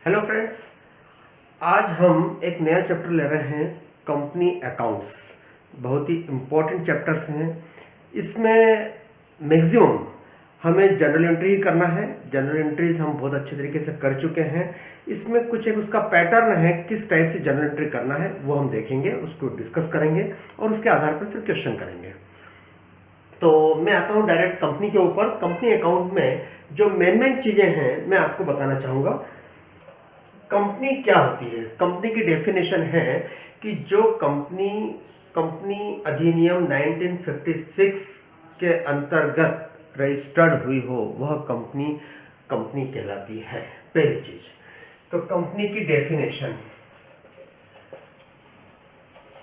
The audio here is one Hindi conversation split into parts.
हेलो फ्रेंड्स, आज हम एक नया चैप्टर ले रहे हैं कंपनी अकाउंट्स। बहुत ही इम्पोर्टेंट चैप्टर्स हैं। इसमें मैक्सिमम हमें जनरल एंट्री ही करना है। जनरल एंट्रीज हम बहुत अच्छे तरीके से कर चुके हैं। इसमें कुछ एक उसका पैटर्न है, किस टाइप से जनरल एंट्री करना है वो हम देखेंगे, उसको डिस्कस करेंगे और उसके आधार पर फिर क्वेश्चन करेंगे। तो मैं आता हूँ डायरेक्ट कंपनी के ऊपर। कंपनी अकाउंट में जो मेन चीज़ें हैं मैं आपको बताना चाहूँगा। कंपनी क्या होती है? कंपनी की डेफिनेशन है कि जो कंपनी अधिनियम 1956 के अंतर्गत रजिस्टर्ड हुई हो वह कंपनी कहलाती है। पहली चीज तो कंपनी की डेफिनेशन,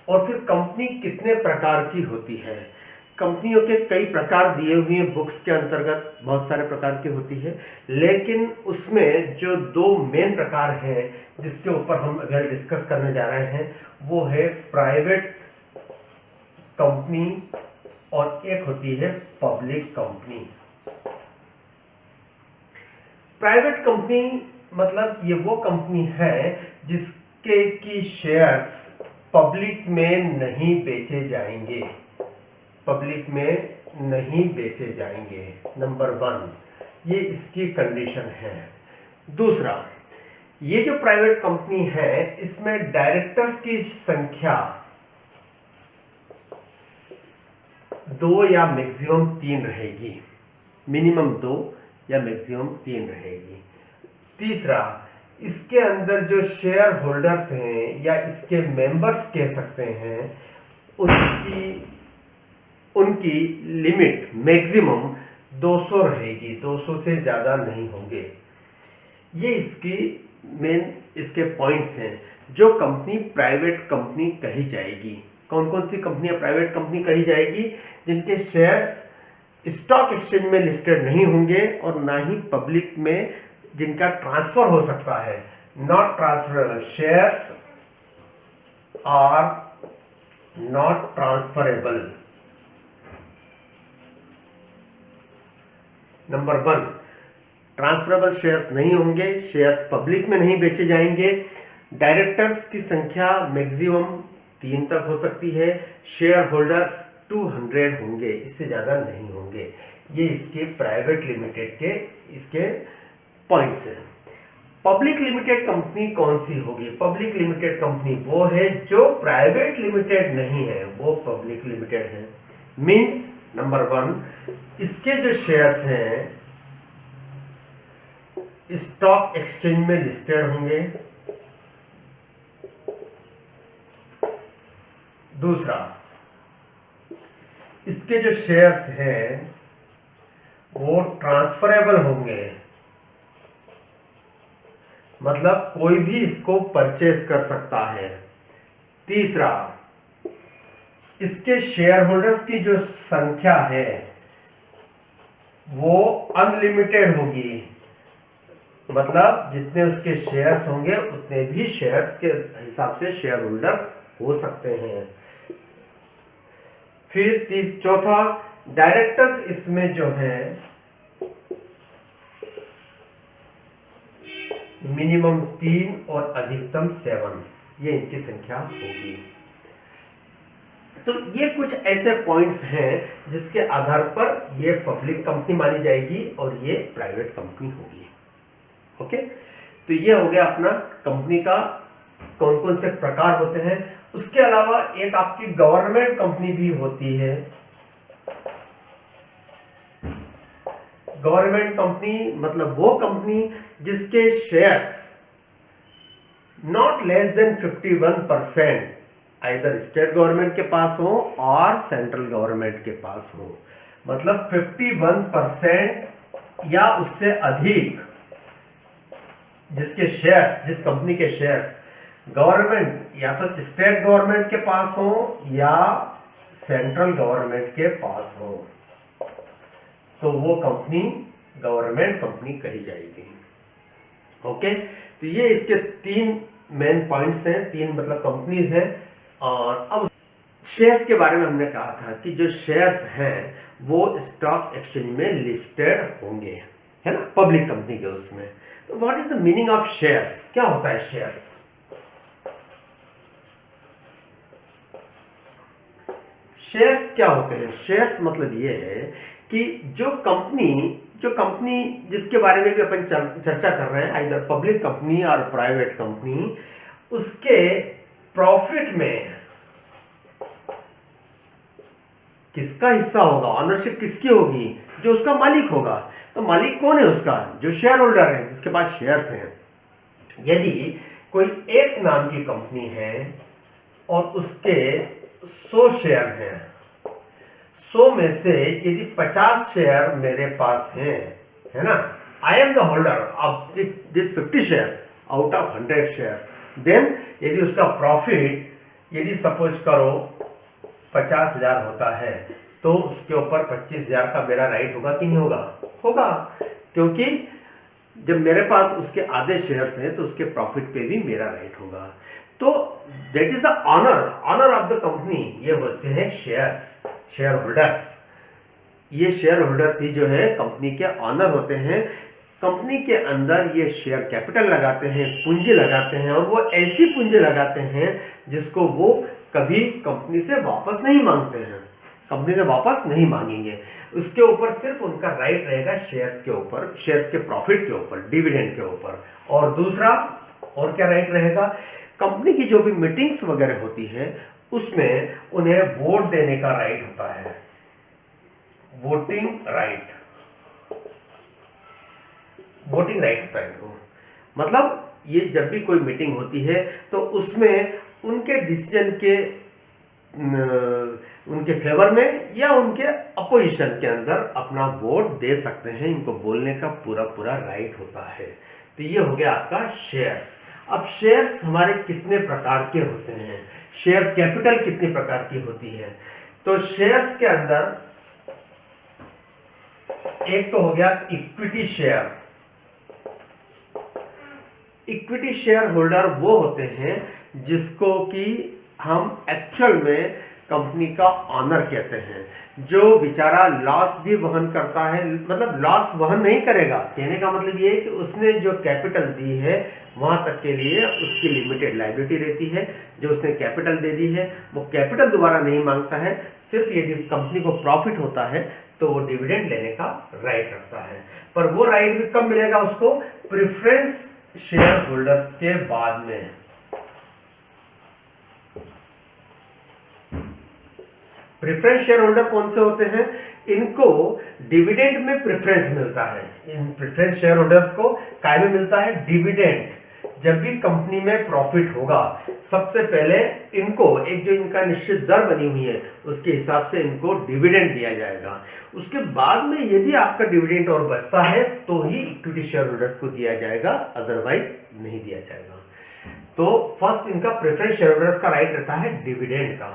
और फिर कंपनी कितने प्रकार की होती है। कंपनियों के कई प्रकार दिए हुए हैं बुक्स के अंतर्गत, बहुत सारे प्रकार की होती है, लेकिन उसमें जो दो मेन प्रकार हैं जिसके ऊपर हम अगर डिस्कस करने जा रहे हैं वो है प्राइवेट कंपनी और एक होती है पब्लिक कंपनी। प्राइवेट कंपनी मतलब ये वो कंपनी है जिसके की शेयर्स पब्लिक में नहीं बेचे जाएंगे, पब्लिक में नहीं बेचे जाएंगे। नंबर 1 ये इसकी कंडीशन है। दूसरा, ये जो प्राइवेट कंपनी है इसमें डायरेक्टर्स की संख्या 2 या मैक्सिमम 3 रहेगी। मिनिमम 2 या मैक्सिमम 3 रहेगी। तीसरा, इसके अंदर जो शेयर होल्डर्स हैं या इसके मेंबर्स कह सकते हैं उनकी लिमिट मैक्सिमम 200 रहेगी, 200 से ज़्यादा नहीं होंगे। ये इसके पॉइंट्स हैं जो कंपनी प्राइवेट कंपनी कही जाएगी। कौन कौन सी कंपनियां प्राइवेट कंपनी कही जाएगी? जिनके शेयर्स स्टॉक एक्सचेंज में लिस्टेड नहीं होंगे और ना ही पब्लिक में जिनका ट्रांसफर हो सकता है। Not transferable shares are not transferable. Number 1 transferable shares नहीं होंगे, शेयर्स पब्लिक में नहीं बेचे जाएंगे। डायरेक्टर्स की संख्या मैक्सिमम 3 तक हो सकती है। शेयर होल्डर्स 200 होंगे, इससे ज्यादा नहीं होंगे। ये इसके प्राइवेट लिमिटेड के इसके पॉइंट्स हैं। पब्लिक लिमिटेड कंपनी कौन सी होगी? पब्लिक लिमिटेड कंपनी वो है जो प्राइवेट लिमिटेड नहीं है, वो पब्लिक लिमिटेड है। मींस नंबर 1 इसके जो शेयर्स हैं स्टॉक एक्सचेंज में लिस्टेड होंगे। दूसरा, इसके जो शेयर्स हैं वो ट्रांसफरेबल होंगे, मतलब कोई भी इसको परचेज कर सकता है। तीसरा, इसके शेयर होल्डर्स की जो संख्या है वो अनलिमिटेड होगी, मतलब जितने उसके शेयर्स होंगे उतने भी शेयर्स के हिसाब से शेयर होल्डर्स हो सकते हैं। फिर चौथा, डायरेक्टर्स इसमें जो है मिनिमम 3 और अधिकतम 7, ये इनकी संख्या होगी। तो ये कुछ ऐसे पॉइंट्स हैं जिसके आधार पर ये पब्लिक कंपनी मानी जाएगी और ये प्राइवेट कंपनी होगी। ओके, तो ये हो गया अपना कंपनी का कौन कौन से प्रकार होते हैं। उसके अलावा एक आपकी गवर्नमेंट कंपनी भी होती है। गवर्नमेंट कंपनी मतलब वो कंपनी जिसके shares not less than 51% either state government के पास हो और सेंट्रल गवर्नमेंट के पास हो, मतलब 51% या उससे अधिक जिसके शेयर्स, जिस कंपनी के शेयर्स गवर्नमेंट या तो स्टेट गवर्नमेंट के पास हो या सेंट्रल गवर्नमेंट के पास हो, तो वो कंपनी गवर्नमेंट कंपनी कही जाएगी। ओके, तो ये इसके 3 मेन पॉइंट्स हैं, 3 मतलब कंपनीज हैं। और अब शेयर्स के बारे में हमने कहा था कि जो शेयर्स हैं वो स्टॉक एक्सचेंज में लिस्टेड होंगे। है ना, पब्लिक कंपनी के उसमें। तो what is the meaning of shares, क्या होता है शेयर्स? शेयर्स क्या होते हैं? शेयर्स मतलब ये है कि जो कंपनी जिसके बारे में भी अपन चर्चा कर रहे हैं, आइदर पब्लिक कंपनी और प्राइवेट कंपनी, उसके प्रॉफिट में किसका हिस्सा होगा, ऑनरशिप किसकी होगी? जो उसका मालिक होगा। तो मालिक कौन है उसका? जो शेयर होल्डर है, जिसके पास शेयर्स हैं। यदि कोई एक्स नाम की कंपनी है और उसके 100 शेयर हैं, 100 में से यदि 50 शेयर मेरे पास हैं, है ना, I am the holder of this 50 shares out of 100 shares, then यदि उसका प्रॉफिट यदि सपोज करो 50,000 होता है, तो उसके ऊपर 25,000 का मेरा राइट होगा कि नहीं होगा? होगा, क्योंकि जब मेरे पास उसके आधे शेयर्स हैं तो उसके प्रॉफिट पे भी मेरा राइट होगा। तो that is the owner of the company. ये होते हैं शेयर्स, शेयर होल्डर्स। ये शेयर होल्डर्स ही जो है कंपनी के ऑनर होते हैं। कंपनी के अंदर ये शेयर कैपिटल लगाते हैं, पूंजी लगाते हैं, और वो ऐसी पूंजी लगाते हैं जिसको वो कभी कंपनी से वापस नहीं मांगते हैं, कंपनी से वापस नहीं मांगेंगे। उसके ऊपर सिर्फ उनका राइट रहेगा शेयर्स के ऊपर, शेयर्स के प्रॉफिट के ऊपर, डिविडेंड के ऊपर। और दूसरा और क्या राइट रहेगा? कंपनी की जो भी मीटिंग्स वगैरह होती है उसमें उन्हें वोट देने का राइट होता है, वोटिंग राइट, वोटिंग राइट होता है इनको। मतलब ये जब भी कोई मीटिंग होती है तो उसमें उनके डिसीजन के उनके फेवर में या उनके अपोजिशन के अंदर अपना वोट दे सकते हैं। इनको बोलने का पूरा पूरा राइट होता है। तो ये हो गया आपका शेयर्स। अब शेयर्स हमारे कितने प्रकार के होते हैं, शेयर कैपिटल कितने प्रकार की होती है? तो शेयर्स के अंदर एक तो हो गया equity share. Equity share holder वो होते हैं जिसको कि हम एक्चुअल में कंपनी का ऑनर कहते हैं, जो बेचारा लॉस भी वहन करता है, मतलब लॉस वहन नहीं करेगा। कहने का मतलब ये है कि उसने जो कैपिटल दी है वहां तक के लिए उसकी लिमिटेड लायबिलिटी रहती है। जो उसने कैपिटल दे दी है वो कैपिटल दोबारा नहीं मांगता है। सिर्फ यदि कंपनी को प्रॉफिट होता है तो वो डिविडेंड लेने का राइट रखता है। पर वो राइट भी कब मिलेगा उसको? प्रेफरेंस शेयर होल्डर्स के बाद में। प्रेफरेंस शेयर होल्डर कौन से होते हैं? इनको डिविडेंड में प्रेफरेंस मिलता है। इन प्रेफरेंस शेयर होल्डर्स को काय में मिलता है? डिविडेंड। जब भी कंपनी में प्रॉफिट होगा सबसे पहले इनको एक जो इनका निश्चित दर बनी हुई है उसके हिसाब से इनको डिविडेंड दिया जाएगा। उसके बाद में यदि आपका डिविडेंड और बचता है तो ही इक्विटी शेयर होल्डर्स को दिया जाएगा, अदरवाइज नहीं दिया जाएगा। तो फर्स्ट इनका प्रेफरेंस शेयर होल्डर्स का राइट रहता है डिविडेंड का।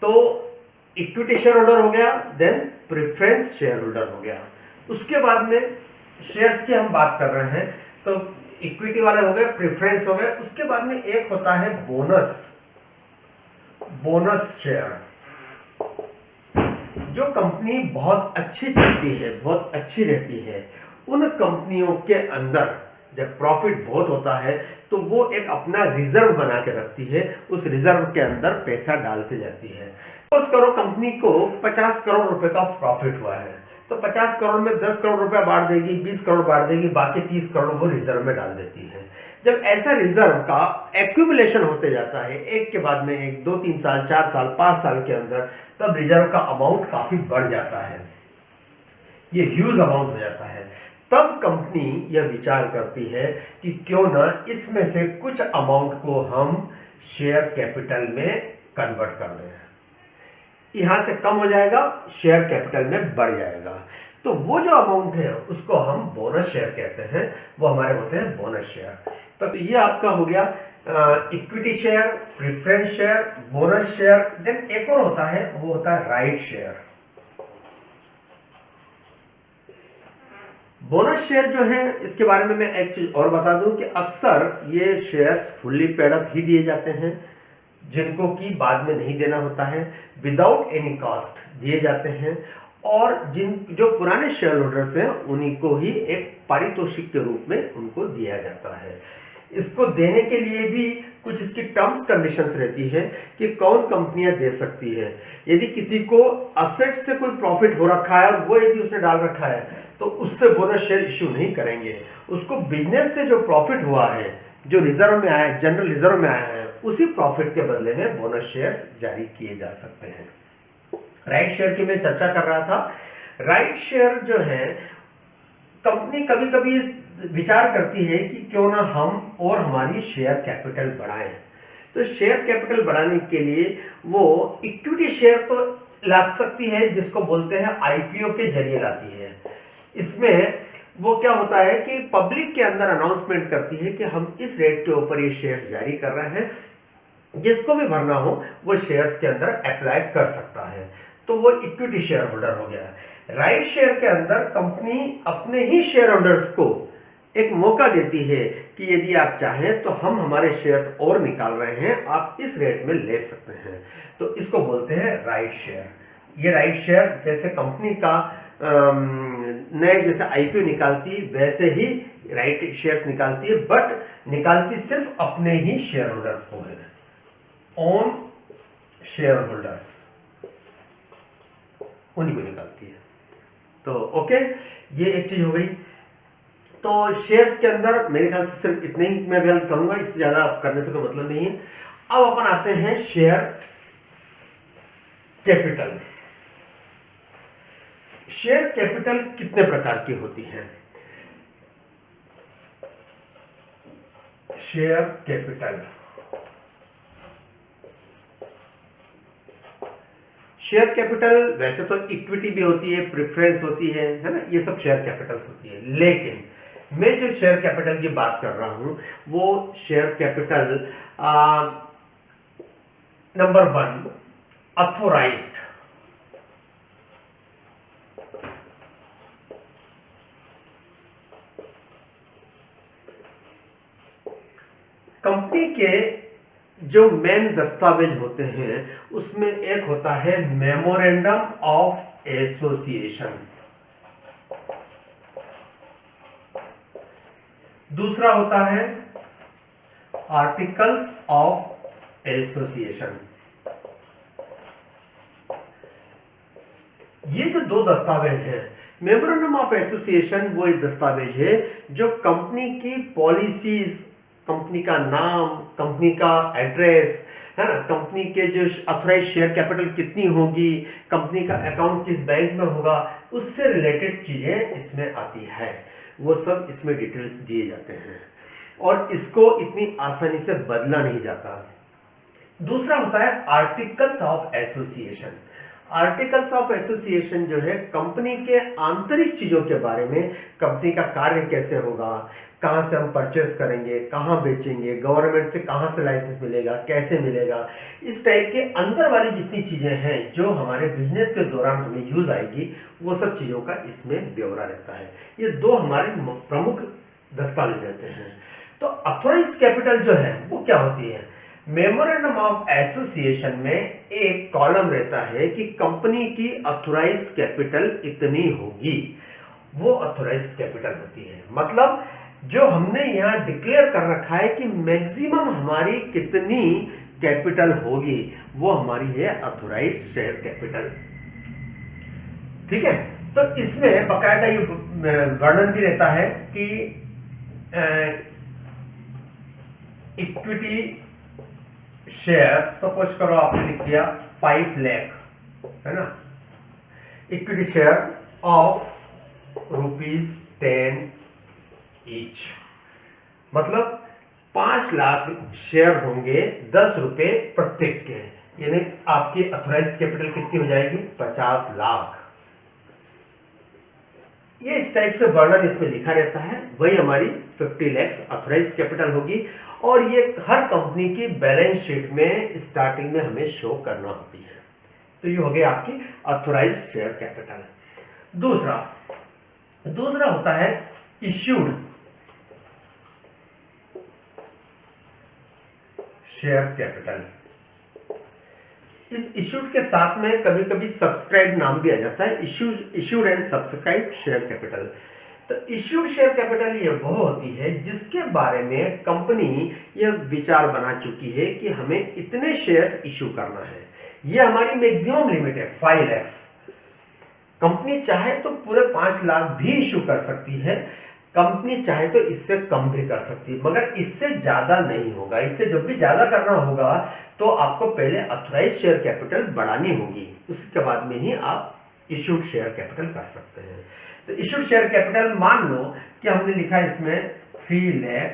तो इक्विटी शेयर होल्डर हो गया, देन प्रेफरेंस शेयर होल्डर हो गया। उसके बाद में शेयर्स की हम बात कर रहे हैं तो इक्विटी वाले हो गए, प्रेफरेंस हो गए। उसके बाद में एक होता है बोनस, बोनस शेयर। जो कंपनी बहुत अच्छी चलती है, बहुत अच्छी रहती है, उन कंपनियों के अंदर जब प्रॉफिट बहुत होता है तो वो एक अपना रिजर्व बना के रखती है, उस रिजर्व के अंदर पैसा डालती जाती है। सपोज करो कंपनी को 50 करोड़ रुपए का प्रॉफिट हुआ है तो 50 करोड़ में 10 करोड़ रुपया बांट देगी, 20 करोड़ बांट देगी, बाकी 30 करोड़ वो रिजर्व में डाल देती है। जब ऐसा रिजर्व का एक्यूमुलेशन होते जाता है एक के बाद में एक, 2, 3 साल, 4 साल, 5 साल के अंदर, तब रिजर्व का अमाउंट काफी बढ़ जाता है, ये ह्यूज अमाउंट हो जाता है। तब कंपनी यह विचार करती है कि क्यों ना इसमें से कुछ अमाउंट को हम शेयर कैपिटल में कन्वर्ट कर दें। यहां से कम हो जाएगा, शेयर कैपिटल में बढ़ जाएगा। तो वो जो अमाउंट है उसको हम बोनस शेयर कहते हैं, वो हमारे होते हैं बोनस शेयर। तो ये आपका हो गया equity share, preference share, bonus share. Then एक और होता है, वो होता है राइट शेयर। बोनस शेयर जो है इसके बारे में मैं एक चीज और बता दूं कि अक्सर ये शेयर्स फुल्ली पेड अप ही दिए जाते हैं, जिनको कि बाद में नहीं देना होता है, विदाउट एनी कॉस्ट दिए जाते हैं। और जिन जो पुराने शेयर होल्डर्स हैं उन्हीं को ही एक पारितोषिक के रूप में उनको दिया जाता है। इसको देने के लिए भी कुछ इसकी टर्म्स कंडीशंस रहती है कि कौन कंपनियां दे सकती है। यदि किसी को असेट से कोई प्रॉफिट हो रखा है और वो यदि उसने डाल रखा है तो उससे बोनस शेयर इश्यू नहीं करेंगे। उसको बिजनेस से जो प्रॉफिट हुआ है, जो रिजर्व में आया है, जनरल रिजर्व में आया है, उसी प्रॉफिट के बदले में बोनस शेयर्स जारी किए जा सकते हैं। राइट शेयर की मैं चर्चा कर रहा था। राइट शेयर जो है, कंपनी कभी कभी विचार करती है कि क्यों ना हम और हमारी शेयर कैपिटल बढ़ाएं। तो शेयर कैपिटल बढ़ाने के लिए वो इक्विटी शेयर तो ला सकती है, जिसको बोलते हैं आईपीओ के जरिए लाती है। इसमें वो क्या होता है कि पब्लिक के अंदर अनाउंसमेंट करती है कि हम इस रेट के ऊपर ये शेयर्स जारी कर रहे हैं, जिसको भी भरना हो वो शेयर्स के अंदर अप्लाई कर सकता है। तो वो इक्विटी शेयर होल्डर हो गया। राइट शेयर के अंदर कंपनी अपने ही शेयर होल्डर्स को एक मौका देती है कि यदि आप चाहें तो हम हमारे शेयर्स और निकाल रहे हैं, आप इस रेट में ले सकते हैं। तो इसको बोलते हैं राइट शेयर। ये राइट शेयर जैसे कंपनी का नए जैसे आईपीओ निकालती वैसे ही राइट शेयर्स निकालती है, बट निकालती सिर्फ अपने ही शेयर होल्डर्स को है, ओन शेयर होल्डर्स, उन्हीं को निकालती है। तो ओके, ये एक चीज हो गई। तो शेयर्स के अंदर मेरे ख्याल से सिर्फ इतने ही मैं बयान करूंगा, इससे ज्यादा करने से कोई मतलब नहीं है। अब अपन आते हैं शेयर कैपिटल। शेयर कैपिटल कितने प्रकार की होती है? शेयर कैपिटल, शेयर कैपिटल वैसे तो इक्विटी भी होती है, प्रेफरेंस होती है ना, ये सब शेयर कैपिटल होती है। लेकिन मैं जो शेयर कैपिटल की बात कर रहा हूं वो share capital number 1 authorised. Company के जो मेन दस्तावेज होते हैं उसमें एक होता है मेमोरेंडम ऑफ एसोसिएशन, दूसरा होता है आर्टिकल्स ऑफ एसोसिएशन। ये जो दो दस्तावेज हैं, मेमोरेंडम ऑफ एसोसिएशन वो एक दस्तावेज है जो कंपनी की पॉलिसीज, कंपनी का नाम, कंपनी का एड्रेस है ना, कंपनी के जो ऑथराइज शेयर कैपिटल कितनी होगी, कंपनी का अकाउंट किस बैंक में होगा, उससे रिलेटेड चीजें इसमें आती है। वो सब इसमें डिटेल्स दिए जाते हैं और इसको इतनी आसानी से बदला नहीं जाता। दूसरा होता है articles of association. Articles of association जो है कंपनी के आंतरिक चीजों के बारे में, कंपनी का कार्य कैसे होगा, कहां से हम परचेस करेंगे, कहां बेचेंगे, गवर्नमेंट से कहां से लाइसेंस मिलेगा, कैसे मिलेगा, इस टाइप के अंदर वाली जितनी चीजें हैं जो हमारे बिजनेस के दौरान हमें यूज आएगी, वो सब चीजों का इसमें ब्यौरा रहता है। ये दो हमारे प्रमुख दस्तावेज रहते हैं। तो ऑथराइज्ड कैपिटल जो है वो क्या होती है? मेमोरेंडम ऑफ एसोसिएशन में एक कॉलम रहता है कि कंपनी की ऑथराइज्ड कैपिटल इतनी होगी, वो ऑथराइज्ड कैपिटल होती है। मतलब जो हमने यहां डिक्लेयर कर रखा है कि मैक्सिमम हमारी कितनी कैपिटल होगी, वो हमारी है ऑथराइज्ड शेयर कैपिटल। ठीक है, तो इसमें बकायदा ये वर्णन भी रहता है कि इक्विटी शेयर, सपोज करो आपने लिख दिया 5 लाख, है ना, इक्विटी शेयर ऑफ ₹10 ईच, मतलब 5 लाख शेयर होंगे 10 रुपए प्रत्येक के, यानी आपकी ऑथराइज्ड कैपिटल कितनी हो जाएगी? 50 लाख। ये इस टाइप से वर्णन इसमें लिखा रहता है, वही हमारी 50 लाख ऑथराइज्ड कैपिटल होगी और ये हर कंपनी की बैलेंस शीट में स्टार्टिंग में हमें शो करना होती है। तो ये हो गई आपकी ऑथराइज्ड शेयर कैपिटल। दूसरा होता है इश्यूड शेयर कैपिटल। इस इश्यूड के साथ में कभी कभी सब्सक्राइब नाम भी आ जाता है, issued and subscribe share capital. तो इश्यूड शेयर कैपिटल ये वो होती है जिसके बारे में कंपनी यह विचार बना चुकी है कि हमें इतने शेयर्स इश्यू करना है, ये हमारी मैक्सिमम लिमिट है 5 लाख। कंपनी चाहे तो पूरे 5 लाख भी इश्यू कर सकती है, कंपनी चाहे तो इससे कम भी कर सकती है, मगर इससे ज्यादा नहीं होगा। इससे जब भी ज्यादा करना होगा तो आपको पहले ऑथराइज शेयर कैपिटल बढ़ानी होगी, उसके बाद में ही आप इश्यूड शेयर कैपिटल कर सकते हैं। तो इश्यूड शेयर कैपिटल मान लो कि हमने लिखा है इसमें 3 lakh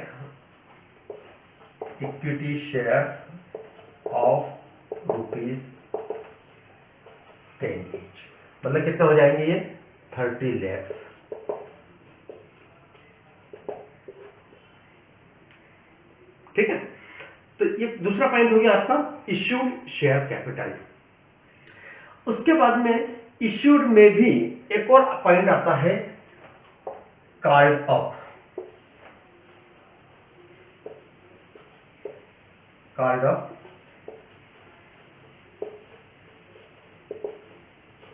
equity share of ₹10 each, मतलब कितना हो जाएंगे ये 30 लाख। ठीक है, तो ये दूसरा पॉइंट हो गया आपका इश्यूड शेयर कैपिटल। उसके बाद में इश्यूड में भी एक और पॉइंट आता है called up. Called up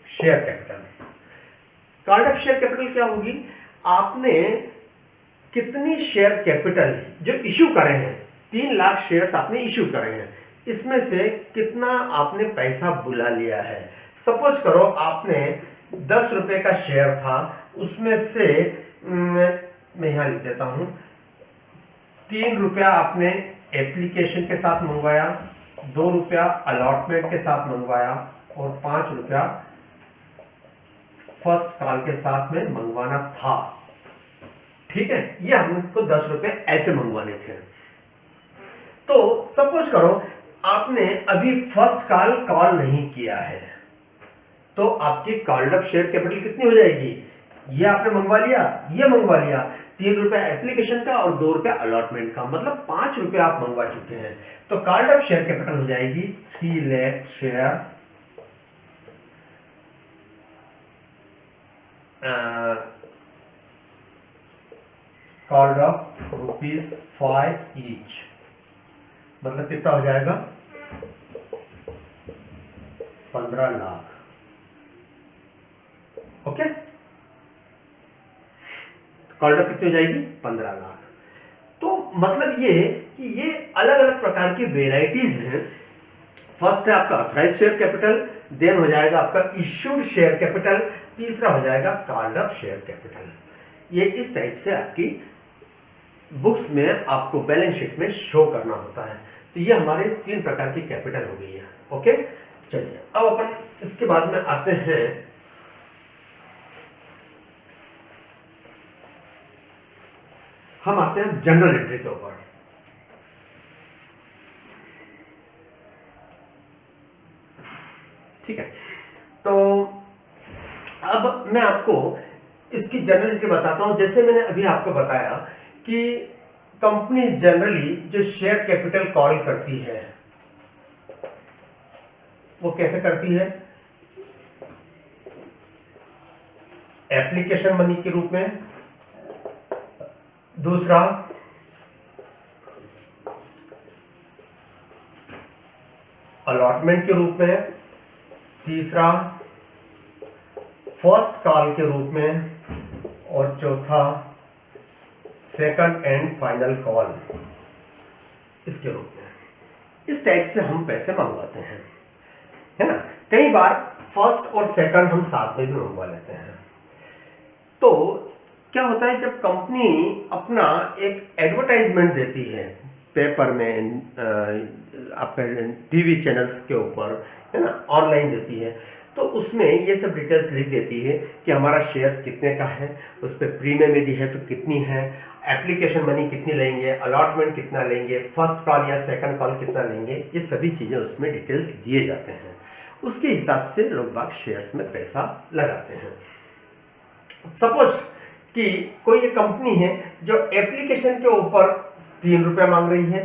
share capital. Called up share capital क्या होगी, आपने कितनी शेयर कैपिटल जो इश्यू करे हैं, 3 लाख शेयर्स आपने इश्यू करे हैं, इसमें से कितना आपने पैसा बुला लिया है। सपोज करो आपने 10 रुपए का शेयर था, उसमें से मैं यहां लिख देता हूं 3 रुपया आपने एप्लीकेशन के साथ मंगवाया, 2 रुपया अलॉटमेंट के साथ मंगवाया और 5 रुपया फर्स्ट कॉल के साथ में मंगवाना था। ठीक है, ये हमको 10 रुपए ऐसे मंगवाने थे। तो सपोज करो आपने अभी फर्स्ट कॉल नहीं किया है, तो आपकी कॉल्ड अप शेयर कैपिटल कितनी हो जाएगी, ये आपने मंगवा लिया, ये मंगवा लिया, 3 रुपया एप्लीकेशन का और 2 रुपया अलॉटमेंट का, मतलब 5 रुपया आप मंगवा चुके हैं। तो कॉल्ड अप शेयर कैपिटल हो जाएगी 3 lakh share called up ₹5 each, मतलब कितना हो जाएगा 15 लाख। ओके, कॉल्ड अप कितनी हो जाएगी 15 लाख। तो मतलब ये कि ये अलग अलग प्रकार की वेराइटीज हैं। फर्स्ट है आपका ऑथराइज शेयर कैपिटल, देन हो जाएगा आपका इश्यूड शेयर कैपिटल, तीसरा हो जाएगा कॉल्ड अप शेयर कैपिटल। ये इस टाइप से आपकी बुक्स में आपको बैलेंस शीट में शो करना होता है। तो ये हमारे 3 प्रकार की कैपिटल हो गई है। ओके, चलिए अब अपन इसके बाद में आते हैं जनरल एंट्री के ऊपर। ठीक है, तो अब मैं आपको इसकी जनरल एंट्री बताता हूं। जैसे मैंने अभी आपको बताया कि कंपनीज जनरली जो शेयर कैपिटल कॉल करती है वो कैसे करती है, एप्लीकेशन मनी के रूप में, दूसरा अलॉटमेंट के रूप में, तीसरा फर्स्ट कॉल के रूप में और चौथा सेकंड एंड फाइनल कॉल इसके रूप में। इस टाइप से हम पैसे मंगवाते हैं, है ना। कई बार फर्स्ट और सेकंड हम साथ में भी मंगवा लेते हैं। तो क्या होता है, जब कंपनी अपना एक एडवर्टाइजमेंट देती है पेपर में, आपके टीवी चैनल्स के ऊपर, है ना, ऑनलाइन देती है, तो उसमें ये सब डिटेल्स लिख देती है कि हमारा शेयर्स कितने का है, उस पर प्रीमियम यदि है तो कितनी है, एप्लीकेशन मनी कितनी लेंगे, अलॉटमेंट कितना लेंगे, फर्स्ट कॉल या सेकंड कॉल कितना लेंगे, ये सभी चीज़ें उसमें डिटेल्स दिए जाते हैं। उसके हिसाब से लोग बाग शेयर्स में पैसा लगाते हैं। सपोज कि कोई एक कंपनी है जो एप्लीकेशन के ऊपर 3 रुपया मांग रही है,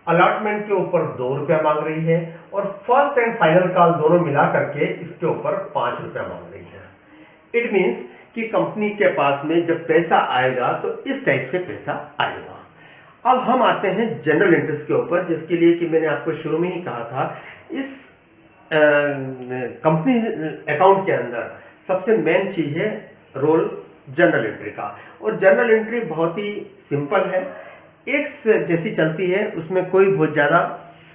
अलॉटमेंट के ऊपर 2 रुपया मांग रही है और फर्स्ट एंड फाइनल कॉल दोनों मिला करके इसके ऊपर 5 रुपया मांग रही है। इट मीन्स कि कंपनी के पास में जब पैसा आएगा तो इस टाइप से पैसा आएगा। अब हम आते हैं जनरल इंटरेस्ट के ऊपर, जिसके लिए कि मैंने आपको शुरू में ही कहा था, इस कंपनी अकाउंट के अंदर सबसे मेन चीज़ है रोल जर्नल एंट्री का। और जर्नल एंट्री बहुत ही सिंपल है, एक से जैसी चलती है, उसमें कोई बहुत ज़्यादा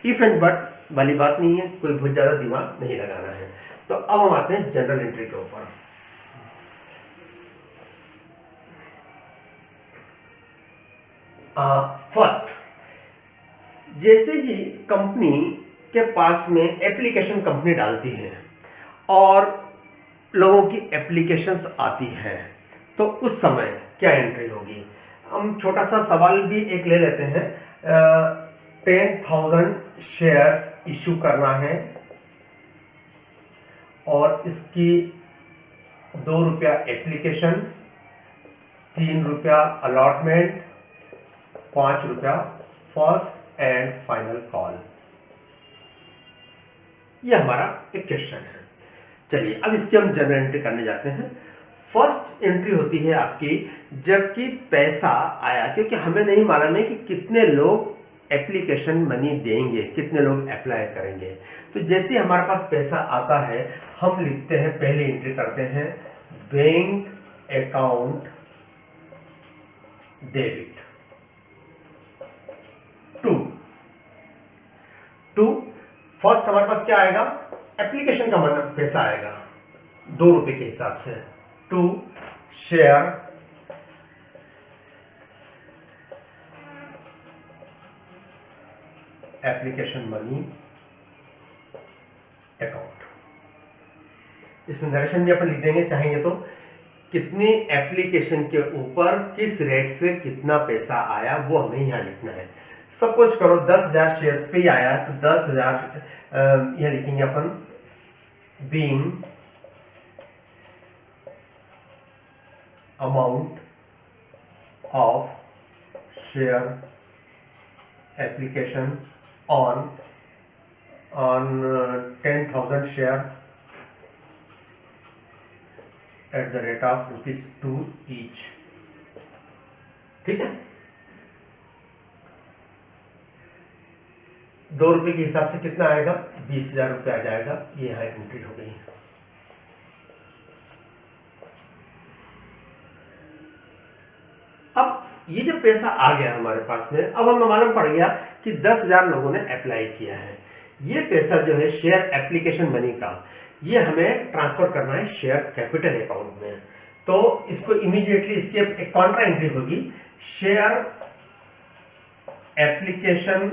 इफ एंड बट वाली बात नहीं है, कोई बहुत ज़्यादा दिमाग नहीं लगाना है। तो अब हम आते हैं जनरल एंट्री के ऊपर। फर्स्ट, जैसे ही कंपनी के पास में एप्लीकेशन कंपनी डालती है और लोगों की एप्लीकेशंस आती है, तो उस समय क्या एंट्री होगी। हम छोटा सा सवाल भी एक ले लेते हैं। 10,000 शेयर्स इशू करना है और इसकी 2 रुपया एप्लीकेशन, 3 रुपया अलॉटमेंट, 5 रुपया फर्स्ट एंड फाइनल कॉल। ये हमारा एक क्वेश्चन है। चलिए अब इसकी हम जनरल एंट्री करने जाते हैं। फर्स्ट एंट्री होती है आपकी जबकि पैसा आया, क्योंकि हमें नहीं मालूम है कि कितने लोग एप्लीकेशन मनी देंगे, कितने लोग अप्लाई करेंगे। तो जैसे हमारे पास पैसा आता है, हम लिखते हैं, पहली एंट्री करते हैं bank account debit to first हमारे पास क्या आएगा, एप्लीकेशन का मतलब पैसा आएगा 2 रुपए के हिसाब से, to share application money account. इसमें नरेशन भी अपन लिख देंगे चाहेंगे तो, कितनी एप्लीकेशन के ऊपर किस रेट से कितना पैसा आया वो हमें यहां लिखना है। सपोज करो 10,000 शेयर्स पे ही आया तो 10,000 यह लिखेंगे अपन being amount of share application on 10,000 share at the rate of ₹2 each. ठीक है, 2 रुपए के हिसाब से कितना आएगा, 20,000 रुपये आ जाएगा। ये यहाँ एंट्री हो गई। अब ये जो पैसा आ गया हमारे पास में, अब हमें मालूम पड़ गया कि 10,000 लोगों ने अप्लाई किया है। ये पैसा जो है शेयर एप्लीकेशन मनी का, ये हमें ट्रांसफर करना है शेयर कैपिटल अकाउंट में। तो इसको इमीडिएटली इसकी एक कॉन्ट्रा एंट्री होगी, share application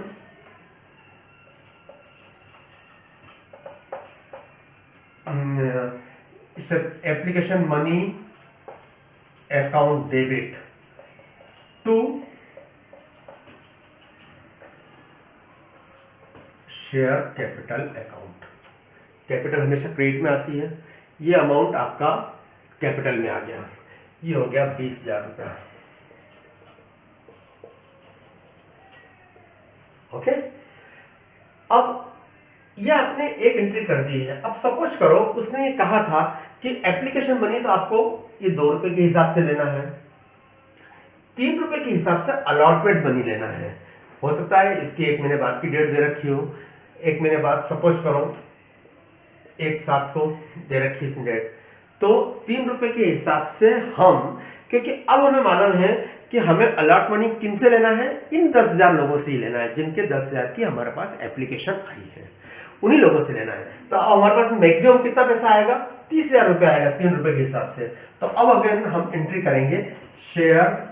application money account debit to share capital account. Capital हमेशा क्रेडिट में आती है, ये अमाउंट आपका कैपिटल में आ गया, ये हो गया 20,000 रुपया। ओके, अब ये आपने एक एंट्री कर दी है। अब सपोज करो उसने ये कहा था कि एप्लीकेशन मनी तो आपको ये 2 रुपए के हिसाब से लेना है, 3 रुपए के हिसाब से अलॉटमेंट मनी लेना है। हो सकता है इसकी 1 महीने बाद की डेट दे रखी हो, 1 महीने बाद सपोज करो 1/7 को दे रखी इसने डेट, तो 3 रुपए के हिसाब से हम, क्योंकि अब हमें मालूम है कि हमें अलॉट मनी किन से लेना है, इन 10,000 लोगों से ही लेना है जिनके 10,000 की हमारे पास एप्लीकेशन आई है, उन्हीं लोगों से लेना है। तो अब हमारे पास मैक्सिमम कितना पैसा आएगा, 30,000 रुपये आएगा 3 रुपए के हिसाब से। तो अब अगर हम एंट्री करेंगे share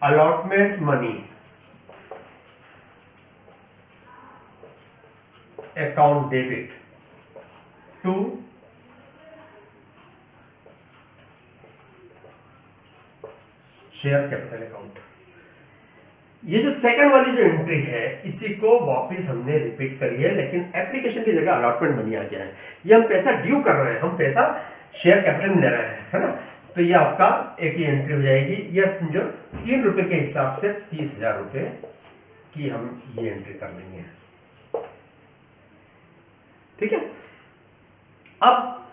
allotment money account debit to share capital account. ये जो सेकंड वाली जो एंट्री है, इसी को वापस हमने रिपीट करी है, लेकिन एप्लीकेशन की जगह अलॉटमेंट मनी आ गया है। ये हम पैसा ड्यू कर रहे हैं, हम पैसा शेयर कैपिटल में ले रहे हैं, है ना। तो ये आपका एक ही एंट्री हो जाएगी। ये जो 3 रुपए के हिसाब से 30,000 रुपये की हम ये एंट्री कर लेंगे। ठीक है, अब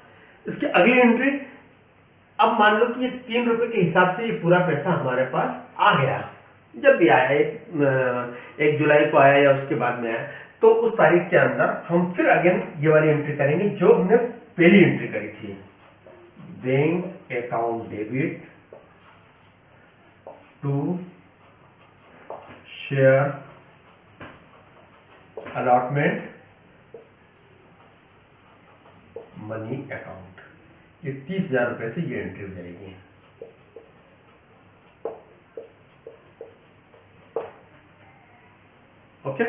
इसकी अगली एंट्री, अब मान लो कि ये 3 रुपए के हिसाब से ये पूरा पैसा हमारे पास आ गया, जब भी आया 1 जुलाई को आया या उसके बाद में आया, तो उस तारीख के अंदर हम फिर अगेन ये वाली एंट्री करेंगे जो हमने पहली एंट्री करी थी, bank account debit to share allotment money account. ये 30,000 रुपए से ये एंट्री हो जाएगी। ओके,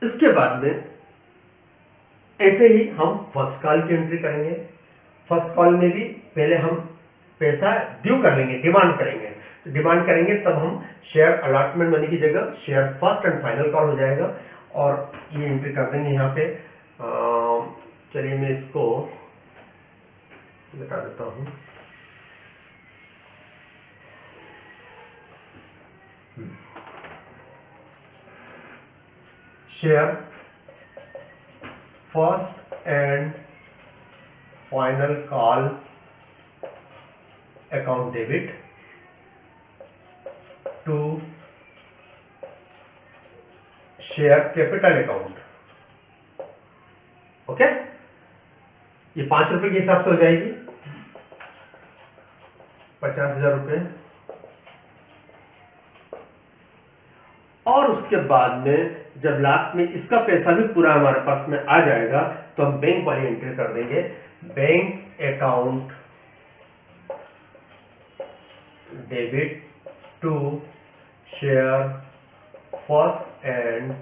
इसके बाद में ऐसे ही हम फर्स्ट कॉल की एंट्री करेंगे। फर्स्ट कॉल में भी पहले हम पैसा ड्यू कर लेंगे, डिमांड करेंगे। तो डिमांड करेंगे तब हम शेयर अलॉटमेंट मनी की जगह share first and final call हो जाएगा और ये एंट्री कर देंगे यहाँ पे। चलिए मैं इसको लगा देता हूँ। Share first and final call account debit to share capital account. Okay, ये 5 रुपए के हिसाब से हो जाएगी, 50,000 रुपए। और उसके बाद में जब लास्ट में इसका पैसा भी पूरा हमारे पास में आ जाएगा तो हम बैंक वाली एंट्री कर देंगे, bank account debit to share first and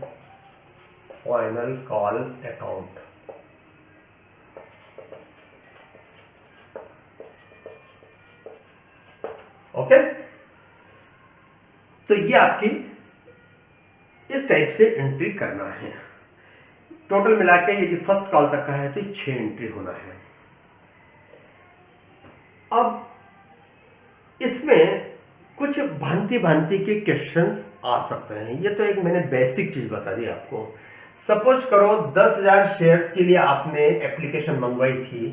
final call account. Okay, तो ये आपकी इस टाइप से एंट्री करना है। टोटल मिला के यदि फर्स्ट कॉल तक का है तो 6 एंट्री होना है। अब इसमें कुछ भांति भांति के क्वेश्चंस आ सकते हैं। ये तो एक मैंने बेसिक चीज बता दी आपको। सपोज करो 10,000 शेयर्स के लिए आपने एप्लीकेशन मंगवाई थी,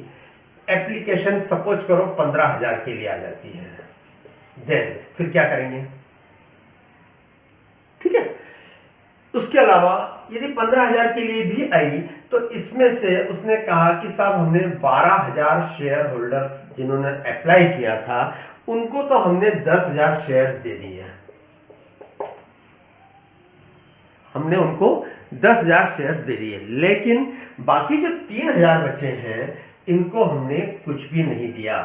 एप्लीकेशन सपोज करो 15,000 के लिए आ जाती है, देन फिर क्या करेंगे? ठीक है, उसके अलावा यदि 15,000 के लिए भी आई तो इसमें से उसने कहा कि साहब हमने 12,000 शेयर होल्डर्स जिन्होंने अप्लाई किया था उनको तो हमने 10,000 शेयर्स दे दिए, हमने उनको 10,000 शेयर्स दे दिए, लेकिन बाकी जो 3,000 बचे हैं इनको हमने कुछ भी नहीं दिया।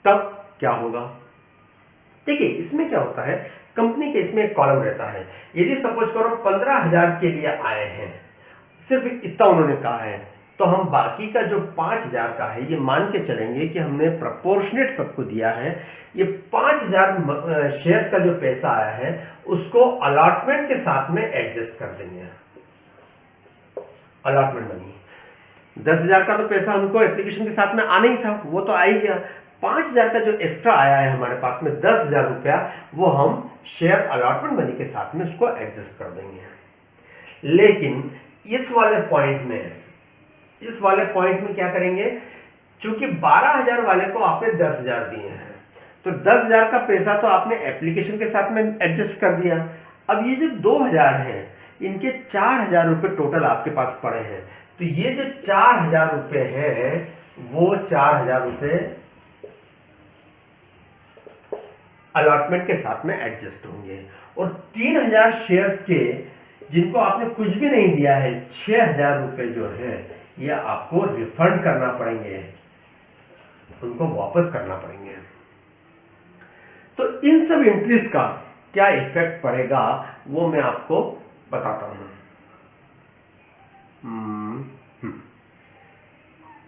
तब क्या होगा? देखिए इसमें क्या होता है, कंपनी के इसमें एक कॉलम रहता है। यदि सपोज करो 15,000 के लिए आए हैं, सिर्फ इतना उन्होंने कहा है, तो हम बाकी का जो 5,000 का है ये मान के चलेंगे कि हमने प्रोपोर्शनेट सबको दिया है। ये 5,000 शेयर्स का जो पैसा आया है उसको अलॉटमेंट के साथ में एडजस्ट कर देंगे। अलॉटमेंट मनी 10,000 का तो पैसा हमको एप्लीकेशन के साथ में आना ही था, वो तो आ ही गया। 5,000 का जो एक्स्ट्रा आया है हमारे पास में 10,000 रुपया, वो हम शेयर अलॉटमेंट मनी के साथ में उसको एडजस्ट कर देंगे। लेकिन इस वाले पॉइंट में क्या करेंगे, चूंकि 12,000 वाले को आपने 10,000 दिए हैं तो 10,000 का पैसा तो आपने एप्लीकेशन के साथ में एडजस्ट कर दिया। अब ये जो 2,000 हैं इनके 4,000 रुपए टोटल आपके पास पड़े हैं, तो ये जो 4,000 रुपए हैं वो 4,000 रुपए अलॉटमेंट के साथ में एडजस्ट होंगे। और 3,000 शेयर्स के जिनको आपने कुछ भी नहीं दिया है 6,000 रुपए जो है ये आपको रिफंड करना पड़ेंगे, उनको वापस करना पड़ेंगे। तो इन सब एंट्रीज का क्या इफेक्ट पड़ेगा वो मैं आपको बताता हूं।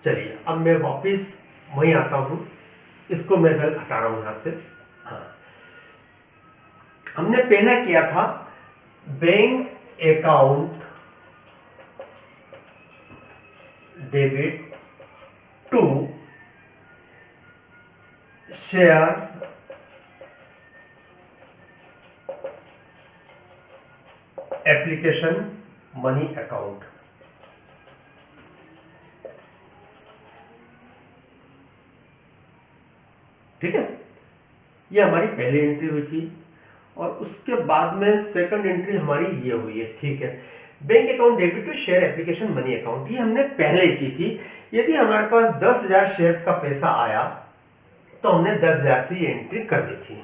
चलिए अब मैं वापस वहीं आता हूं, इसको मैं गलत हटा रहा हूं यहां से। हाँ, हमने पहला किया था bank account debit to share application money account. ठीक है, ये हमारी पहली एंट्री हुई थी। और उसके बाद में सेकंड एंट्री हमारी ये हुई है, ठीक है। Bank account debit to share application money account, ये हमने पहले की थी। यदि हमारे पास 10,000 शेयर्स का पैसा आया तो हमने 10,000 से ये एंट्री कर दी थी।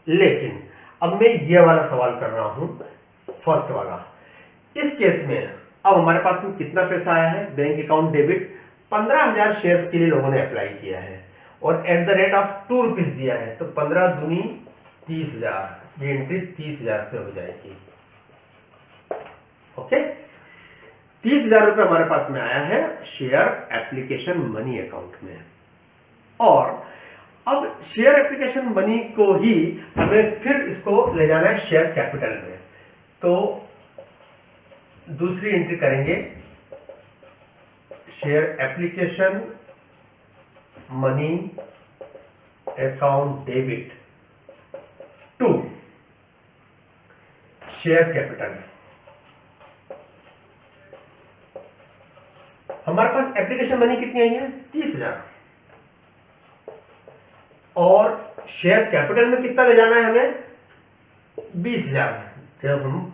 लेकिन अब मैं ये वाला सवाल कर रहा हूं, फर्स्ट वाला। इस केस में अब हमारे पास में कितना पैसा आया है? बैंक अकाउंट डेबिट 15,000 शेयर्स के लिए लोगों ने अप्लाई किया है और eight the rate of 2 rupees दिया है, तो 15 दूनी 30,000, ये एंट्री 30,000 से हो जाएगी। ओके, 30,000 रुपए हमारे पास में आया है शेयर एप्लीकेशन मनी अकाउंट में। और अब शेयर एप्लीकेशन मनी को ही हमें फिर इसको ले जाना है शेयर कैपिटल में, तो दूसरी एंट्री करेंगे share application money account debit to share capital. हमारे पास एप्लीकेशन मनी कितनी आई है? 30,000। और शेयर कैपिटल में कितना ले जाना है हमें? 20,000। जब हम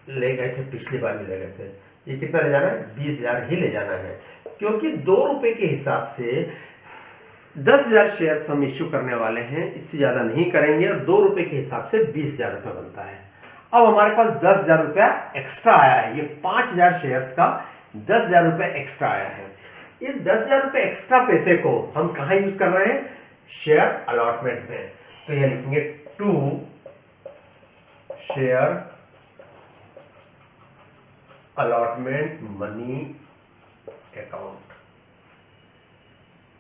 ले गए थे, पिछली बार भी ले गए थे, ये कितना ले जाना है? 20,000 ही ले जाना है, क्योंकि 2 रुपए के हिसाब से 10,000 शेयर्स हम इश्यू करने वाले हैं, इससे ज्यादा नहीं करेंगे। और 2 रुपए के हिसाब से 20,000 रुपए बनता है। अब हमारे पास 10,000 रुपया एक्स्ट्रा आया है, ये 5,000 शेयर्स का 10,000 रुपये एक्स्ट्रा आया है। इस 10,000 रुपये एक्स्ट्रा पैसे को हम कहां यूज कर रहे हैं? शेयर अलॉटमेंट में। तो यह लिखेंगे to share allotment money account.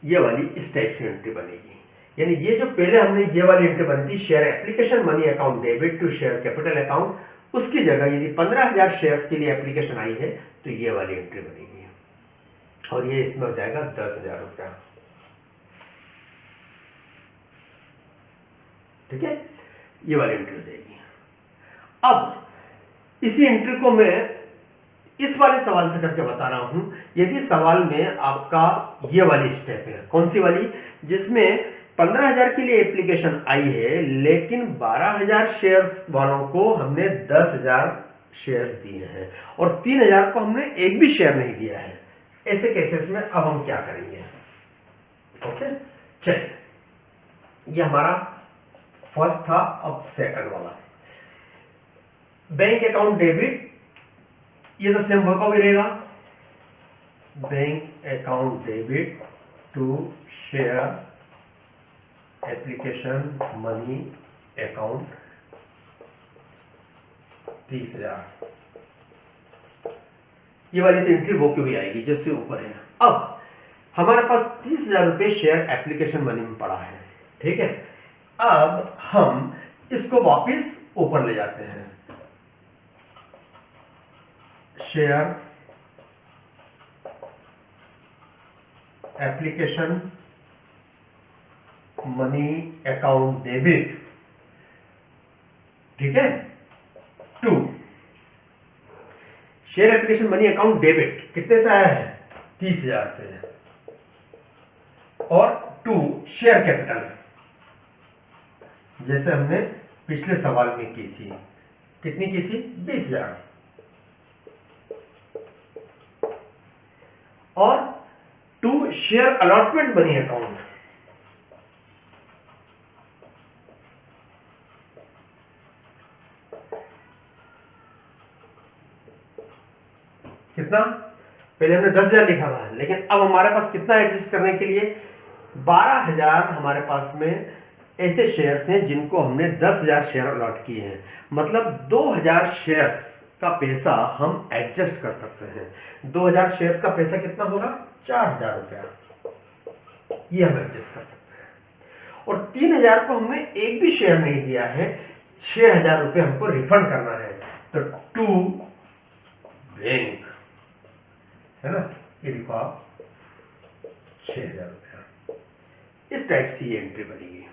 ये वाली इस टाइप से एंट्री बनेगी। यानी ये जो पहले हमने ये वाली एंट्री बनी थी share application money account debit to share capital account, उसकी जगह यदि 15,000 शेयर्स के लिए एप्लीकेशन आई है तो ये वाली एंट्री बनेगी और ये इसमें हो जाएगा 10,000 रुपया। ठीक है, ये वाली एंट्री हो जाएगी। अब इसी एंट्री को मैं इस वाले सवाल से करके बता रहा हूं। यदि सवाल में आपका ये वाली स्टेप है, कौन सी वाली? जिसमें 15,000 के लिए एप्लीकेशन आई है लेकिन 12,000 शेयर्स वालों को हमने 10,000 शेयर्स दिए हैं और 3,000 को हमने एक भी शेयर नहीं दिया है। ऐसे केसेस में अब हम क्या करेंगे? ओके, चलिए, ये हमारा फर्स्ट था। अब सेकंड वाला बैंक अकाउंट डेबिट, ये तो सेम वर्क भी रहेगा। Bank account debit to share application money account 30,000। ये वाली तो एंट्री वो क्यों भी आएगी जैसे ऊपर है। अब हमारे पास 30,000 रुपए शेयर एप्लीकेशन मनी में पड़ा है, ठीक है। अब हम इसको वापस ऊपर ले जाते हैं। Share application money account debit, ठीक है, to share application money account debit कितने से आया है? 30,000 से। और टू शेयर कैपिटल, जैसे हमने पिछले सवाल में की थी, कितनी की थी? 20,000। और to share allotment money account, कितना? पहले हमने 10,000 लिखा था, लेकिन अब हमारे पास कितना एडजस्ट करने के लिए? 12,000 हमारे पास में ऐसे शेयर्स हैं जिनको हमने 10,000 शेयर अलॉट किए हैं। मतलब 2,000 शेयर्स का पैसा हम एडजस्ट कर सकते हैं। 2,000 शेयर्स का पैसा कितना होगा? 4,000 रुपया, ये हम एडजस्ट कर सकते हैं। और 3,000 को हमने एक भी शेयर नहीं दिया है, 6,000 रुपये हमको रिफंड करना है। तो टू बैंक, है ना, ये देखो आप 6,000 रुपया। इस टाइप से ये एंट्री बनेगी।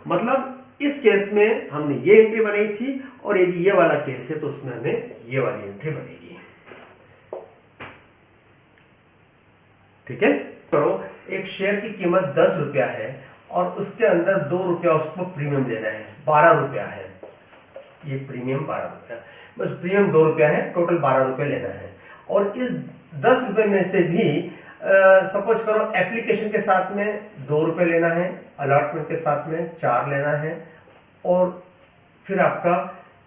मतलब इस केस में हमने ये एंट्री बनाई थी और यदि ये वाला केस है तो उसमें हमें ये वाली एंट्री बनेगी। ठीक है, तो एक शेयर की कीमत 10 रुपया है और उसके अंदर 2 रुपया उसको प्रीमियम देना है, 12 रुपया है। ये प्रीमियम 12 रुपया, बस प्रीमियम 2 रुपया है, टोटल 12 रुपये लेना है। और इस 10 रुपये में से भी सपोज करो एप्लीकेशन के साथ में 2 रुपये लेना है, अलॉटमेंट के साथ में 4 लेना है, और फिर आपका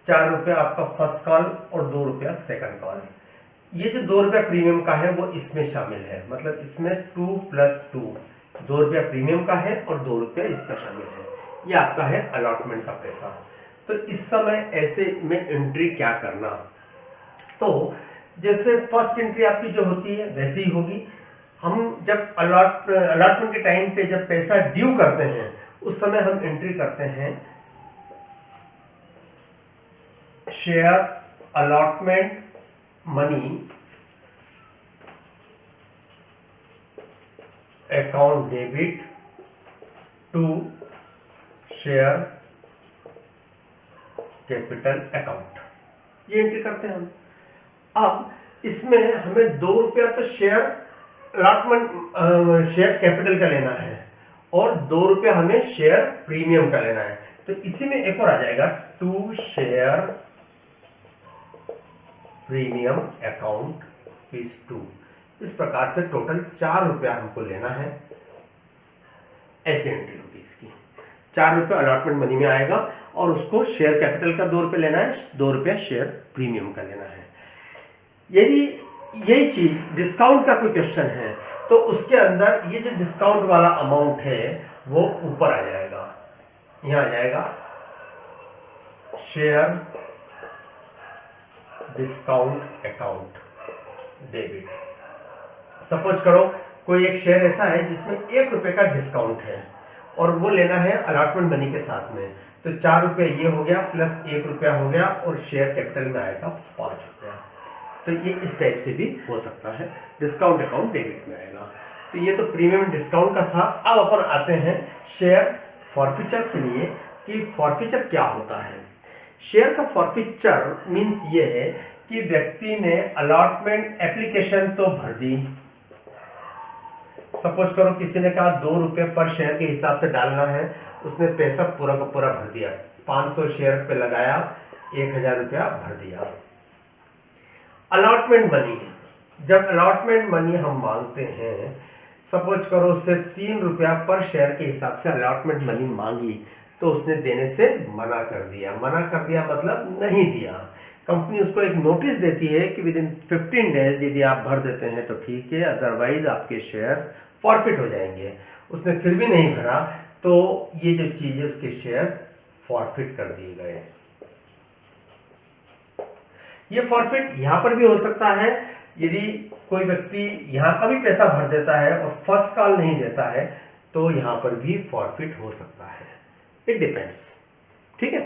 4 रुपया आपका फर्स्ट कॉल और 2 रुपया सेकंड कॉल। ये जो 2 रुपया प्रीमियम का है वो इसमें शामिल है, मतलब इसमें 2 + 2, 2 रुपया प्रीमियम का है और 2 रुपया इसका शामिल है। ये आपका है अलॉटमेंट का पैसा। तो इस समय ऐसे में एंट्री क्या करना, तो जैसे फर्स्ट एंट्री आपकी जो होती है वैसी ही होगी। हम जब अलॉटमेंट के टाइम पे जब पैसा ड्यू करते हैं उस समय हम एंट्री करते हैं share allotment money account debit to share capital account, ये एंट्री करते हैं हम। अब इसमें हमें 2 रुपया तो शेयर अलॉटमेंट शेयर कैपिटल का लेना है और 2 रुपया हमें शेयर प्रीमियम का लेना है। तो इसी में एक और आ जाएगा 2 शेयर प्रीमियम अकाउंट फीस 2। इस प्रकार से टोटल 4 रुपया हमको लेना है। ऐसी एंट्री होगी इसकी, 4 रुपया अलॉटमेंट मनी में आएगा और उसको शेयर कैपिटल का 2 रुपये लेना है, 2 रुपया शेयर प्रीमियम का लेना है। यदि यही चीज डिस्काउंट का कोई क्वेश्चन है तो उसके अंदर ये जो डिस्काउंट वाला अमाउंट है वो ऊपर आ जाएगा, यहां आ जाएगा share discount account debit. Suppose करो कोई एक शेयर ऐसा है जिसमें 1 रुपये का डिस्काउंट है और वो लेना है अलॉटमेंट मनी के साथ में, तो 4 रुपये ये हो गया प्लस 1 रुपया हो गया और शेयर कैपिटल में आएगा 5 रुपया। तो ये इस टाइप से भी हो सकता है, डिस्काउंट अकाउंट डेबिट में आएगा। तो ये तो प्रीमियम डिस्काउंट का था। अब अपन आते हैं शेयर फॉरफीचर के लिए कि फॉरफीचर क्या होता है। शेयर का फॉरफीचर मीन्स ये है कि व्यक्ति ने अलॉटमेंट एप्लीकेशन तो भर दी, सपोज करो किसी ने कहा 2 रुपये पर शेयर के हिसाब से डालना है, उसने पैसा पूरा का पूरा भर दिया, 500 शेयर पे लगाया, 1000 रुपया भर दिया। अलॉटमेंट मनी, जब अलॉटमेंट मनी हम मांगते हैं, सपोज करो उससे 3 रुपया पर शेयर के हिसाब से अलॉटमेंट मनी मांगी तो उसने देने से मना कर दिया। मना कर दिया मतलब नहीं दिया। कंपनी उसको एक नोटिस देती है कि विद इन 15 डेज यदि आप भर देते हैं तो ठीक है, अदरवाइज आपके शेयर्स फॉरफिट हो जाएंगे। उसने फिर भी नहीं भरा तो ये जो चीज है उसके शेयर्स फॉरफिट कर दिए गए। ये फॉरफिट यहां पर भी हो सकता है, यदि कोई व्यक्ति यहां का भी पैसा भर देता है और फर्स्ट कॉल नहीं देता है तो यहां पर भी फॉरफिट हो सकता है। इट डिपेंड्स, ठीक है।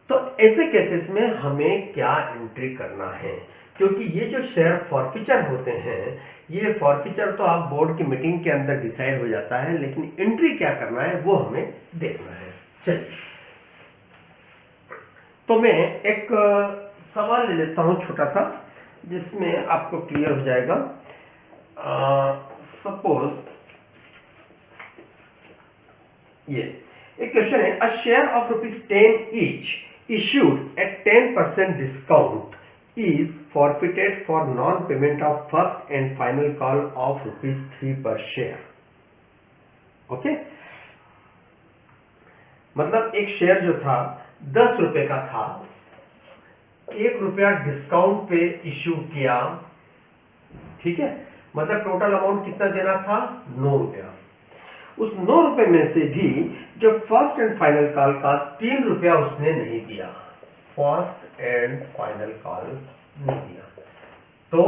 तो ऐसे केसेस में हमें क्या एंट्री करना है, क्योंकि ये जो शेयर फॉरफीचर होते हैं, ये फॉरफीचर तो आप बोर्ड की मीटिंग के अंदर डिसाइड हो जाता है, लेकिन एंट्री क्या करना है वो हमें देखना है। चलिए, तो मैं एक सवाल ले लेता हूं छोटा सा जिसमें आपको क्लियर हो जाएगा। सपोज ये एक क्वेश्चन है, a share of ₹10 each issued at 10% discount is forfeited for non-payment of first and final call of ₹3 per share. Okay, मतलब एक शेयर जो था 10 रुपए का था, 1 रुपया डिस्काउंट पे इश्यू किया, ठीक है, मतलब टोटल अमाउंट कितना देना था, 9 रुपया। उस 9 रुपए में से भी जो फर्स्ट एंड फाइनल कॉल का 3 रुपया उसने नहीं दिया, फर्स्ट एंड फाइनल कॉल नहीं दिया, तो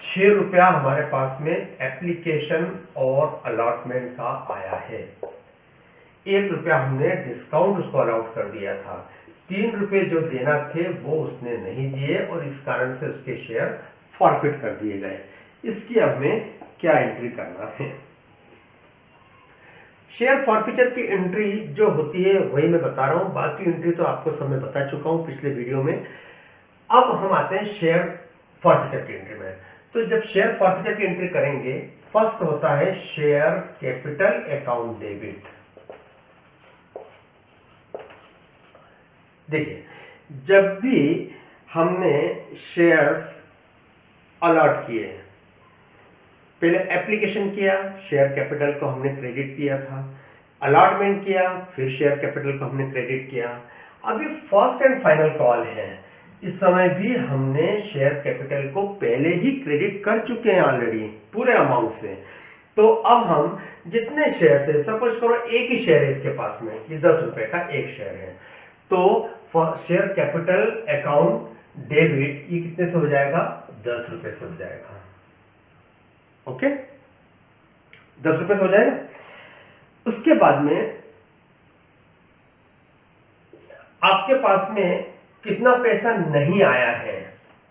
6 रुपया हमारे पास में एप्लीकेशन और अलॉटमेंट का आया है। 1 रुपया हमने डिस्काउंट उसको अलॉट कर दिया था, 3 रुपये जो देना थे वो उसने नहीं दिए और इस कारण से उसके शेयर फॉरफिट कर दिए गए। इसकी अब हमें क्या एंट्री करना है। शेयर फॉरफीचर की एंट्री जो होती है वही मैं बता रहा हूं, बाकी एंट्री तो आपको सब मैं बता चुका हूं पिछले वीडियो में। अब हम आते हैं शेयर फॉरफीचर की एंट्री में। तो जब शेयर फॉरफीचर की एंट्री करेंगे, फर्स्ट होता है शेयर कैपिटल अकाउंट डेबिट। देखिए, जब भी हमने शेयर्स अलॉट किए, पहले एप्लीकेशन किया, शेयर कैपिटल को हमने क्रेडिट दिया था, अलॉटमेंट किया, फिर शेयर कैपिटल को हमने क्रेडिट किया, अभी फर्स्ट एंड फाइनल कॉल है, इस समय भी हमने शेयर कैपिटल को पहले ही क्रेडिट कर चुके हैं ऑलरेडी पूरे अमाउंट से। तो अब हम जितने शेयर है, सपोज करो एक ही शेयर है इसके पास में, ये 10 रुपए का एक शेयर है, तो शेयर कैपिटल अकाउंट डेबिट ये कितने से हो जाएगा? 10 रुपए से हो जाएगा। ओके, 10 रुपए से हो जाएगा। उसके बाद में आपके पास में कितना पैसा नहीं आया है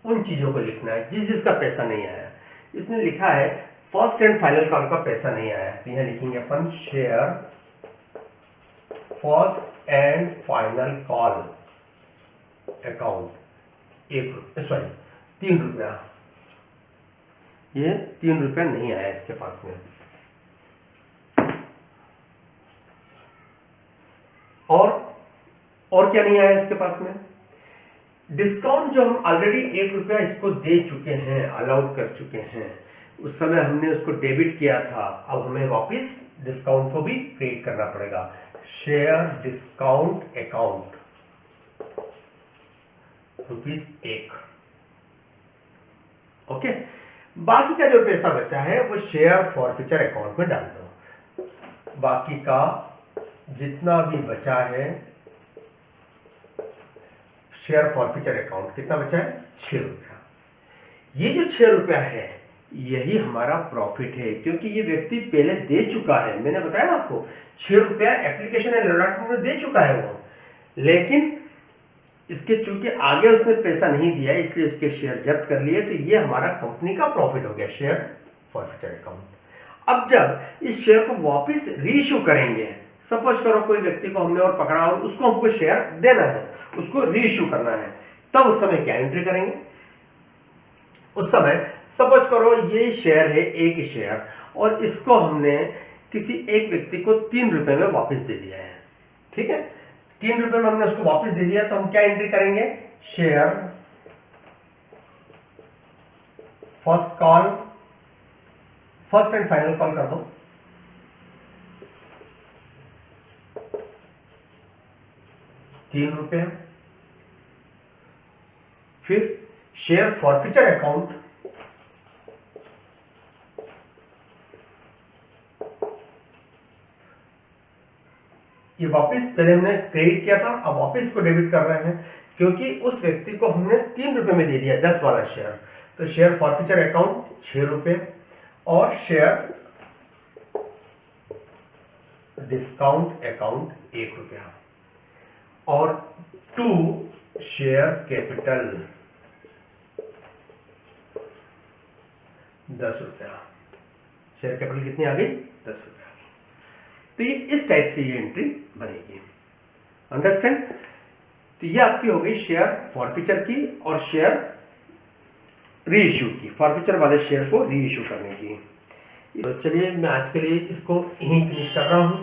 उन चीजों को लिखना है, जिस जिसका पैसा नहीं आया। इसने लिखा है फर्स्ट एंड फाइनल कॉल का पैसा नहीं आया, तो यहां लिखेंगे अपन share first and final call account 3 रुपया, ये 3 रुपया नहीं आया इसके पास में। और क्या नहीं आया इसके पास में? डिस्काउंट जो हम ऑलरेडी 1 रुपया इसको दे चुके हैं, अलाउड कर चुके हैं, उस समय हमने उसको डेबिट किया था, अब हमें वापस डिस्काउंट को भी क्रिएट करना पड़ेगा। Share discount account ₹1। ओके, बाकी का जो पैसा बचा है वो शेयर फॉरफीचर अकाउंट में डाल दो। बाकी का जितना भी बचा है शेयर फॉरफीचर अकाउंट, कितना बचा है? 6 रुपया। ये जो 6 रुपया है यही हमारा प्रॉफिट है, क्योंकि ये व्यक्ति पहले दे चुका है। मैंने बताया ना आपको 6 रुपया एप्लीकेशन एंड अलॉटमेंट में दे चुका है वो, लेकिन इसके चूंकि आगे उसने पैसा नहीं दिया इसलिए उसके शेयर जब्त कर लिए, तो ये हमारा कंपनी का प्रॉफिट हो गया, शेयर फॉरफीचर अकाउंट। अब जब इस शेयर को वापस रीइश्यू करेंगे, सपोज करो कोई व्यक्ति को हमने और पकड़ा और उसको हमको शेयर देना है, उसको रीइश्यू करना है, तब उस समय क्या एंट्री करेंगे? उस समय सपोज करो ये शेयर है, एक ही शेयर, और इसको हमने किसी एक व्यक्ति को 3 रुपए में वापस दे दिया है। ठीक है, 3 रुपए में हमने उसको वापस दे दिया, तो हम क्या एंट्री करेंगे? Share first call, first and final call कर दो, ₹3। फिर शेयर फॉरफीचर अकाउंट, ये वापस पहले हमने क्रेडिट किया था, अब वापस को डेबिट कर रहे हैं, क्योंकि उस व्यक्ति को हमने 3 रुपए में दे दिया 10 वाला शेयर। तो शेयर फॉरफीचर अकाउंट 6 रुपए और शेयर डिस्काउंट अकाउंट 1 रुपया और 2 शेयर कैपिटल 10 रुपया। शेयर कैपिटल कितनी आ गई? 10 रुपया। तो ये इस टाइप से ये एंट्री बनेगी, अंडरस्टैंड? तो ये आपकी हो गई शेयर फॉरफीचर की और शेयर रीइश्यू की, फॉरफीचर वाले शेयर को रीइश्यू करने की। तो चलिए मैं आज के लिए इसको यहीं फिनिश कर रहा हूं।